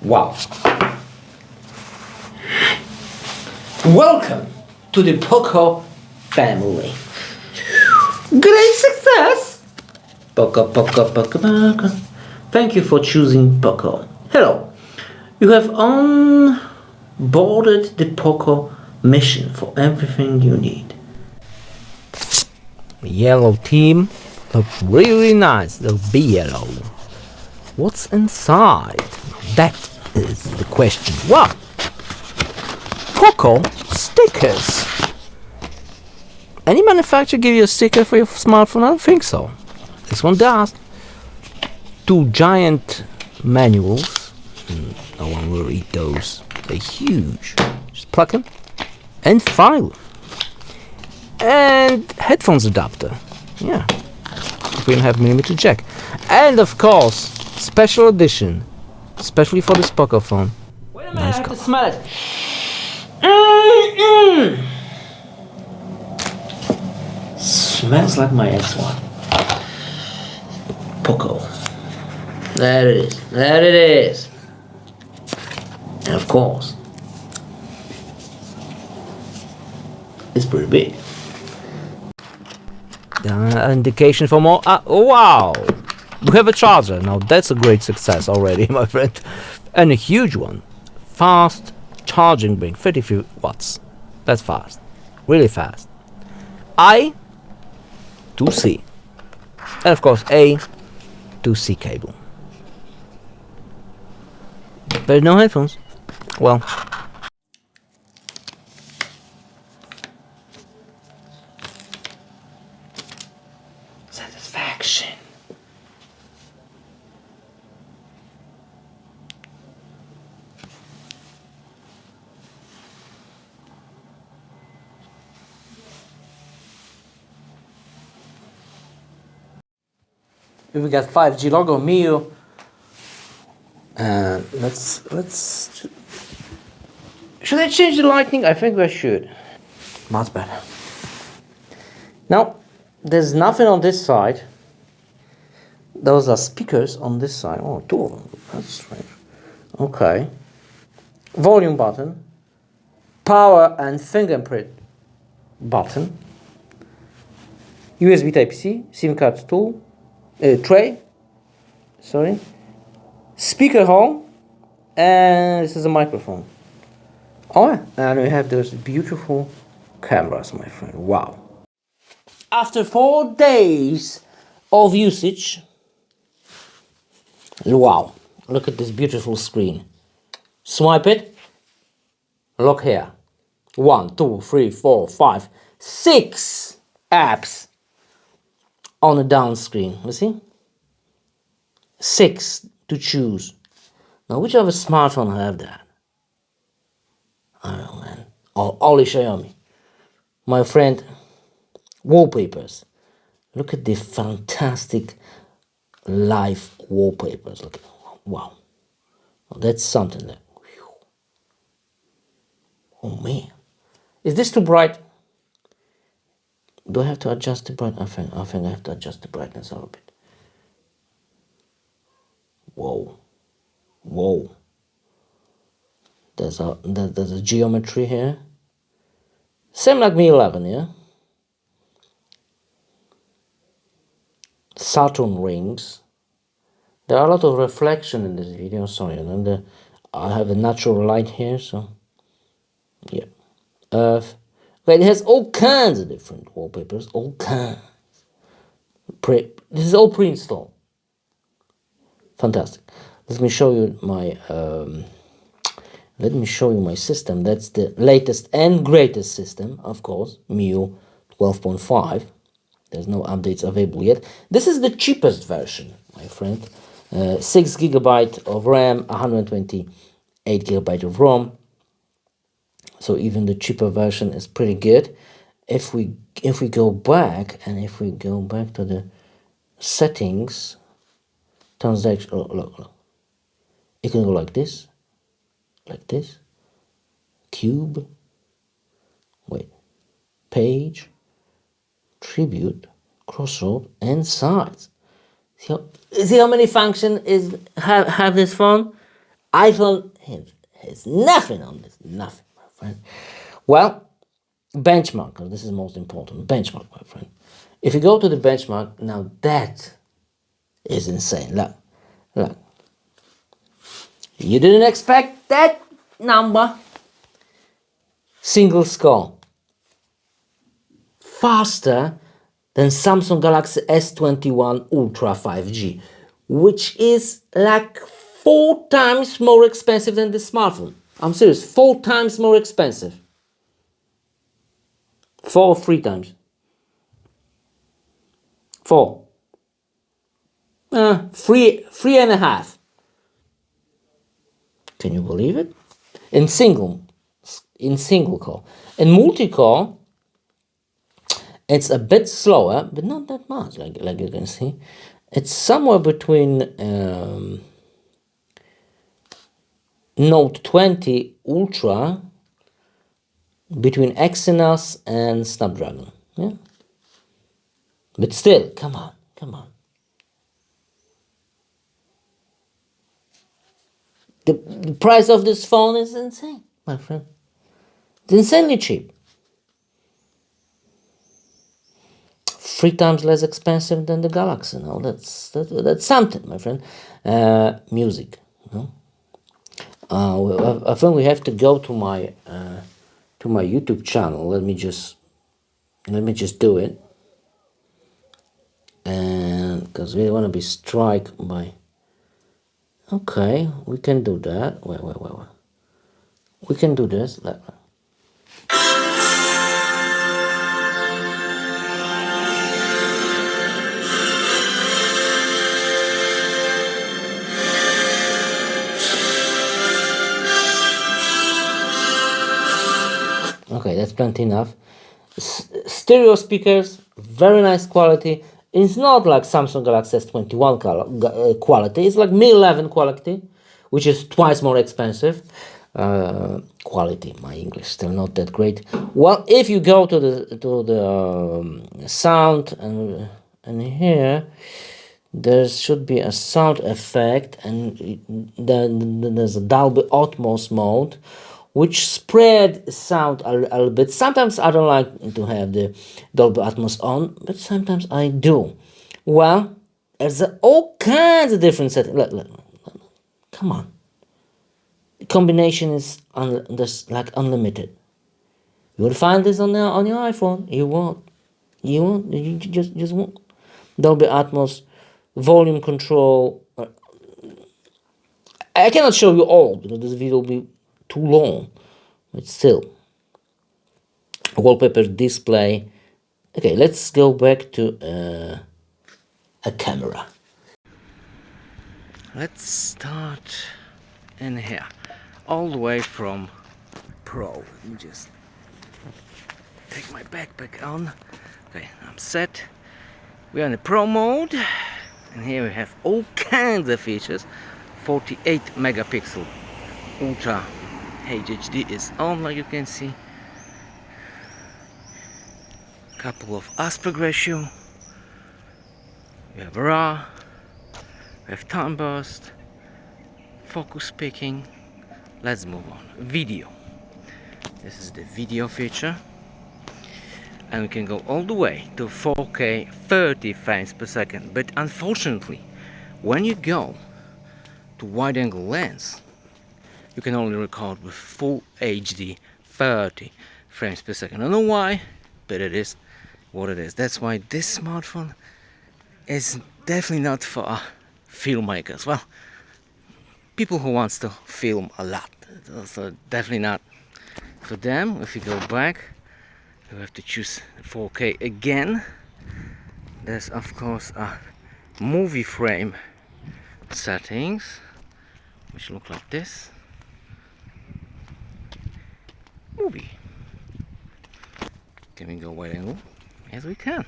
Wow. Welcome to the Poco family. Great success! Poco. Thank you for choosing Poco. Hello. You have onboarded the Poco mission for everything you need. Yellow team looks really nice. They'll be yellow. What's inside? That is the question. Wow! Poco stickers. Any manufacturer give you a sticker for your smartphone? I don't think so. This one does. 2 giant manuals. No one will read those. They're huge. Just plug them and file them. And headphones adapter. Yeah. 3.5mm jack. And of course, special edition. Especially for this Poco phone. Wait a minute, I have to smell it. Smells like my X1. Poco. There it is. There it is. And of course, it's pretty big. Indication for more. Wow! We have a charger. Now that's a great success already, my friend. And a huge one. Fast charging brick. 33 watts. That's fast. Really fast. I to C. And of course A to C cable. But no headphones. Well. Satisfaction. If we got 5G logo, Mio. Let's. Should I change the lighting? I think I should. Much better. Now, there's nothing on this side. Those are speakers on this side. Oh, 2 of them. That's strange. Okay. Volume button. Power and fingerprint button. USB Type-C. SIM card tool. Tray. Sorry. Speaker hole. And this is a microphone. Oh, yeah. And we have those beautiful cameras, my friend. Wow. After 4 days of usage, wow, look at this beautiful screen. Swipe it, look here. 1, 2, 3, 4, 5, 6 apps on the down screen. You see? 6 to choose. Now, which other smartphone have that? I don't know, man. Only Xiaomi. My friend, wallpapers. Look at the fantastic live wallpapers. Look, wow. Well, that's something that. Whew. Oh man, is this too bright? Do I have to adjust the brightness? I think I have to adjust the brightness a little bit. Whoa. There's a geometry here. Same like Mi 11, yeah. Saturn rings. There are a lot of reflection in this video. Sorry, and then I have a natural light here, so yeah. Earth. But it has all kinds of different wallpapers. All kinds. This is all pre-installed. Fantastic. Let me show you my. Let me show you my system. That's the latest and greatest system, of course. MIUI 12.5. There's no updates available yet. This is the cheapest version, my friend. 6 GB of RAM, 128 GB of ROM. So even the cheaper version is pretty good. If we go back to the settings, transaction. Oh, look. It can go like this, cube. Wait, page. Tribute, crossroad, and sides. See how many functions have this phone? iPhone has nothing on this, nothing, my friend. Well, benchmark, this is most important, benchmark, my friend. If you go to the benchmark, now that is insane. Look. You didn't expect that number. Single score. Faster than Samsung Galaxy S21 Ultra 5G, which is like 4 times more expensive than this smartphone. I'm serious, 4 times more expensive. 4 or 3 times. 4. 3.5. Can you believe it? In single core. In multi-core, it's a bit slower, but not that much, like you can see. It's somewhere between Note 20 Ultra, between Exynos and Snapdragon. Yeah, but still, come on. The price of this phone is insane, my friend. It's insanely cheap. 3 times less expensive than the Galaxy. Now that's something, my friend. Music. I think we have to go to my YouTube channel. Let me just do it, and because we want to be struck by. Okay, we can do that. Wait. We can do this. Okay, that's plenty enough. Stereo speakers, very nice quality. It's not like Samsung Galaxy S21 quality. It's like Mi 11 quality, which is twice more expensive. Quality, my English still not that great. Well, if you go to the sound and here, there should be a sound effect, and then there's a Dolby Atmos mode, which spread sound a little bit. Sometimes I don't like to have the Dolby Atmos on, but sometimes I do. Well, there's all kinds of different settings. Look, come on. The combination is like unlimited. You will find this on your iPhone. You won't. You just won't. Dolby Atmos, volume control. I cannot show you all because this video will be too long. But still, wallpaper display. Okay, let's go back to a camera. Let's start in here, all the way from Pro. Let me just take my backpack on. Okay, I'm set. We're in the Pro mode, and here we have all kinds of features. 48 megapixel Ultra HD is on, like you can see. Couple of aspect ratio. We have RAW. We have time burst. Focus picking. Let's move on. Video. This is the video feature. And we can go all the way to 4K 30 frames per second. But unfortunately, when you go to wide angle lens, you can only record with full HD 30 frames per second. I don't know why, but it is what it is. That's why this smartphone is definitely not for filmmakers. Well, people who wants to film a lot. So definitely not for them. If you go back, you have to choose 4K again. There's of course a movie frame settings, which look like this. Movie. Can we go wide angle? Yes, we can.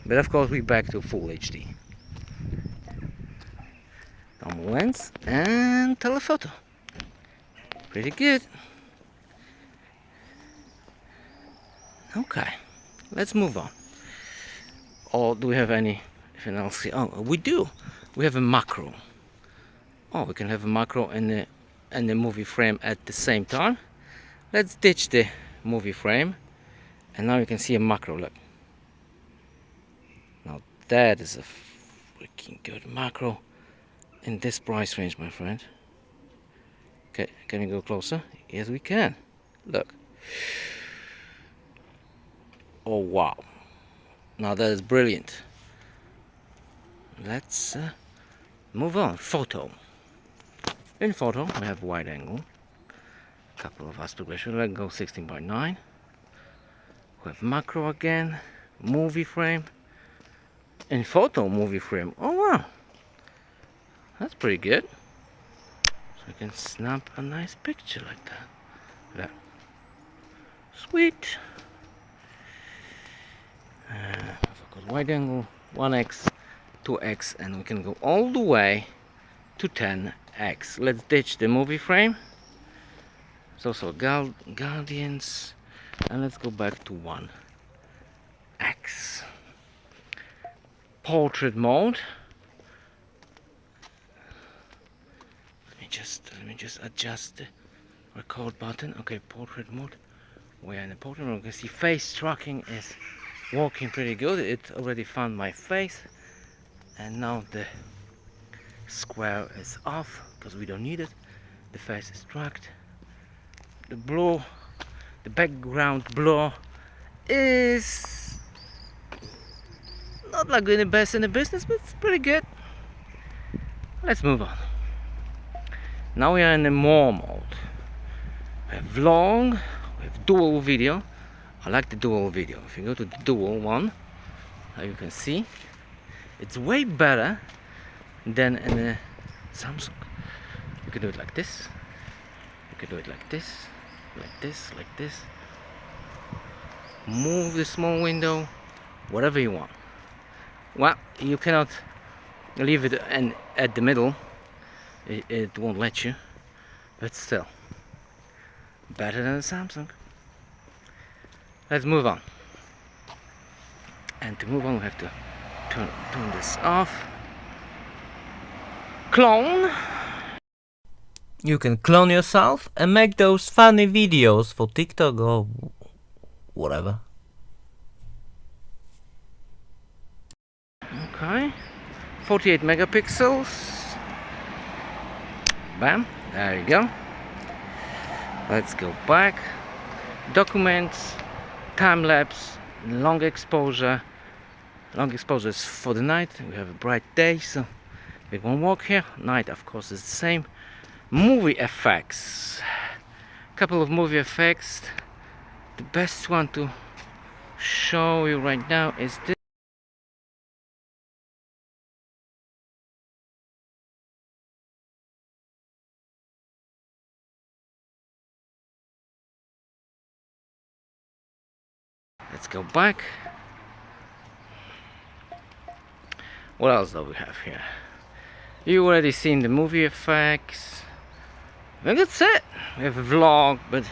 But of course we're back to full HD. Normal lens and telephoto. Pretty good. Okay, let's move on. Or do we have anything else here? Oh, we do. We have a macro. Oh, we can have a macro and the movie frame at the same time. Let's ditch the movie frame, and now you can see a macro. Look, now that is a freaking good macro in this price range, my friend. Okay, can you go closer? Yes, we can. Look. Oh wow, now that is brilliant. Let's move on. Photo. In photo we have wide angle, couple of aspect ratio. Let's go 16:9. We have macro again, movie frame. In photo, movie frame. Oh wow, that's pretty good. So you can snap a nice picture like that. Look. Sweet. I've got wide angle 1x, 2x, and we can go all the way to 10x. Let's ditch the movie frame. It's also Guardians, and let's go back to 1x. Portrait mode. Let me just adjust the record button. Okay, portrait mode. We're in the portrait mode. You can see face tracking is working pretty good. It already found my face, and now the square is off because we don't need it. The face is tracked. The blur, the background blur is not like the best in the business, but it's pretty good. Let's move on. Now we are in the more mode. We have vlog, we have dual video. I like the dual video. If you go to the dual one, you can see it's way better than in the Samsung. You can do it like this. You can do it like this, like this, like this. Move the small window, whatever you want. Well, you cannot leave it at the middle. It won't let you, but still better than the Samsung. Let's move on. And to move on, we have to turn this off. Clone. You can clone yourself and make those funny videos for TikTok or whatever. Okay, 48 megapixels. Bam, there you go. Let's go back. Documents, time lapse, long exposure. Long exposure is for the night. We have a bright day, so we won't walk here. Night, of course, is the same. Movie effects. Couple of movie effects. The best one to show you right now is this. Let's go back. What else do we have here? You already seen the movie effects. And that's it. We have a vlog, but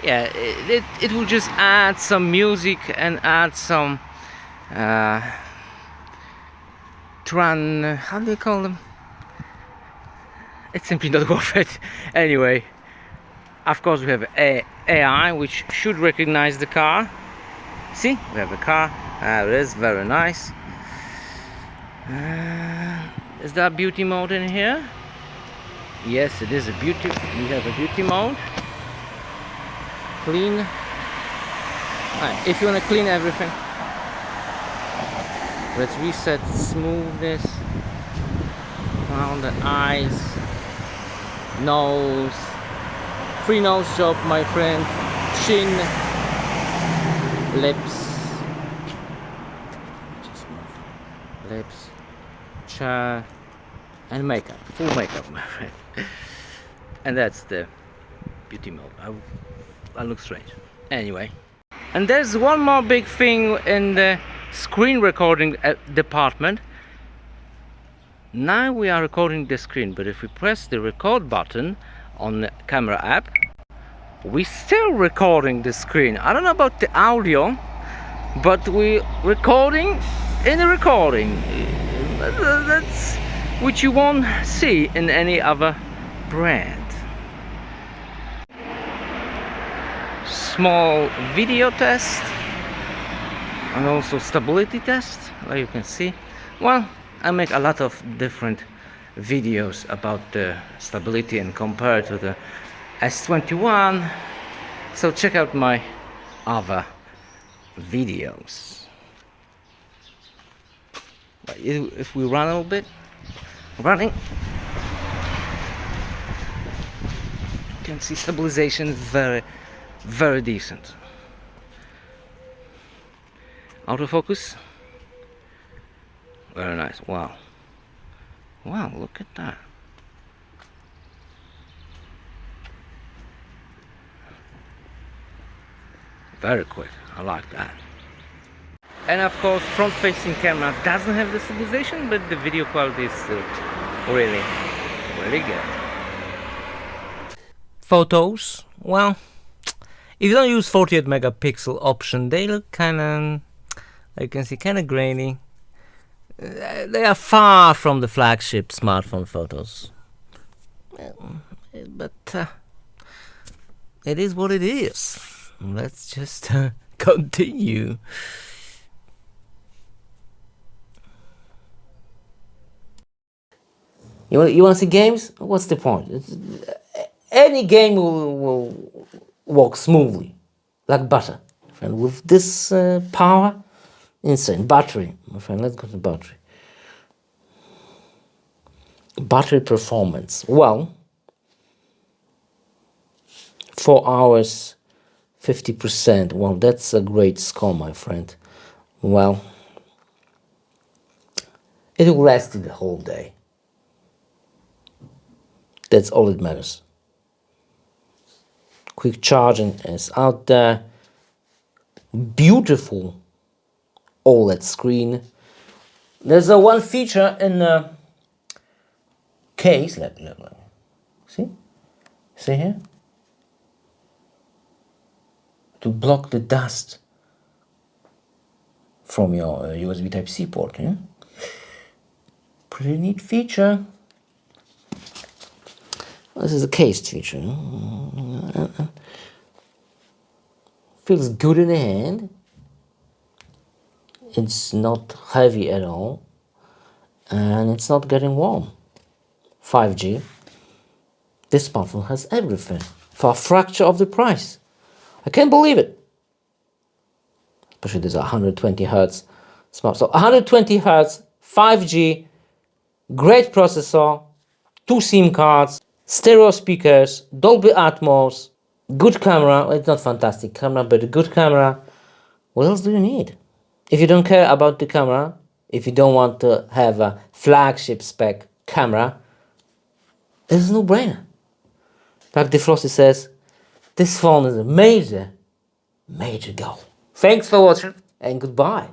yeah, it will just add some music and add some how do you call them? It's simply not worth it. Anyway, of course we have AI, which should recognize the car. See, we have a car. It is very nice. Is that beauty mode in here? Yes, it is a beauty. We have a beauty mode. Clean. If you want to clean everything, let's reset smoothness around the eyes, nose, free nose job, my friend, chin, lips, lips, chair, and makeup, full makeup, my friend. And that's the beauty mode. I look strange. Anyway, and there's one more big thing in the screen recording department. Now we are recording the screen, but if we press the record button on the camera app, we still recording the screen. I don't know about the audio, but we recording in the recording. which you won't see in any other brand. Small video test and also stability test, like you can see. Well, I make a lot of different videos about the stability and compare to the S21, so check out my other videos. But if we run a little bit, running, you can see stabilization is very decent. Autofocus, very nice. Wow, look at that. Very quick, I like that. And of course, front-facing camera doesn't have the stabilization, but the video quality is still really good. Photos, well, if you don't use 48 megapixel option, they look kinda, like you can see, kinda grainy. They are far from the flagship smartphone photos, but it is what it is. Let's just continue. You want to see games? What's the point? Any game will walk smoothly, like butter. And with this power, insane. Battery, my friend, let's go to battery. Battery performance. Well, 4 hours, 50%. Well, that's a great score, my friend. Well, it will last you the whole day. That's all it matters. Quick charging is out there. Beautiful OLED screen. There's a one feature in the case. Look. See here? To block the dust from your USB Type-C port. Yeah? Pretty neat feature. This is a cased feature. Feels good in the hand. It's not heavy at all. And it's not getting warm. 5G. This smartphone has everything for a fraction of the price. I can't believe it. Especially this 120 Hz smart. So 120 Hz, 5G, great processor, 2 SIM cards, stereo speakers, Dolby Atmos, good camera. Well, it's not fantastic camera, but a good camera. What else do you need? If you don't care about the camera, if you don't want to have a flagship spec camera, it's a no-brainer. Like Defrosty says, this phone is a major goal. Thanks for watching and goodbye.